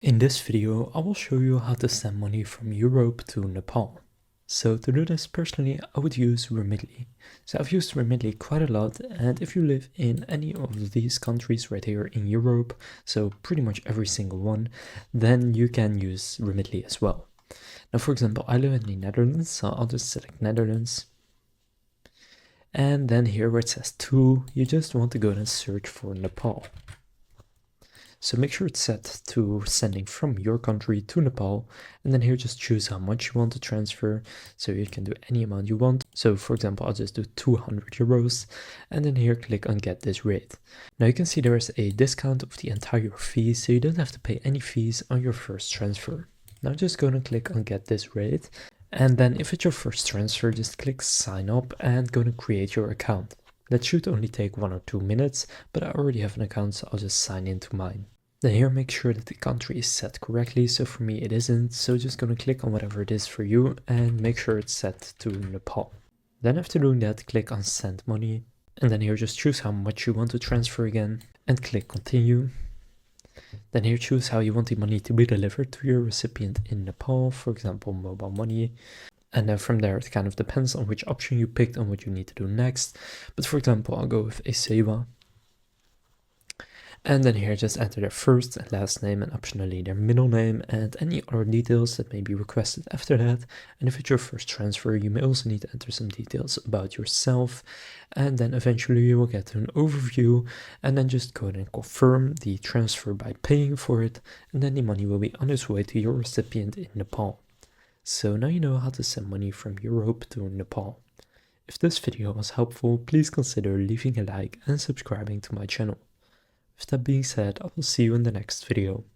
In this video, I will show you how to send money from Europe to Nepal. So to do this personally, I would use Remitly. So I've used Remitly quite a lot, and if you live in any of these countries right here in Europe, so pretty much every single one, then you can use Remitly as well. Now for example, I live in the Netherlands, so I'll just select Netherlands. And then here where it says to, you just want to go and search for Nepal. So make sure it's set to sending from your country to Nepal, and then here just choose how much you want to transfer. So you can do any amount you want. So for example, I'll just do 200 euros, and then here click on get this rate. Now you can see there is a discount of the entire fee, so you don't have to pay any fees on your first transfer. Now just go and click on get this rate, and then if it's your first transfer, just click sign up and go and create your account. That should only take 1 or 2 minutes, but I already have an account, so I'll just sign into mine. Then here make sure that the country is set correctly, so for me it isn't, so just gonna click on whatever it is for you and make sure it's set to Nepal. Then after doing that, click on send money, and then here just choose how much you want to transfer again, and click continue. Then here choose how you want the money to be delivered to your recipient in Nepal, for example mobile money. And then from there, it kind of depends on which option you picked and what you need to do next. But for example, I'll go with a Sewa. And then here, just enter their first and last name and optionally their middle name and any other details that may be requested after that. And if it's your first transfer, you may also need to enter some details about yourself. And then eventually you will get to an overview, and then just go ahead and confirm the transfer by paying for it. And then the money will be on its way to your recipient in Nepal. So now you know how to send money from Europe to Nepal. If this video was helpful, please consider leaving a like and subscribing to my channel. With that being said, I will see you in the next video.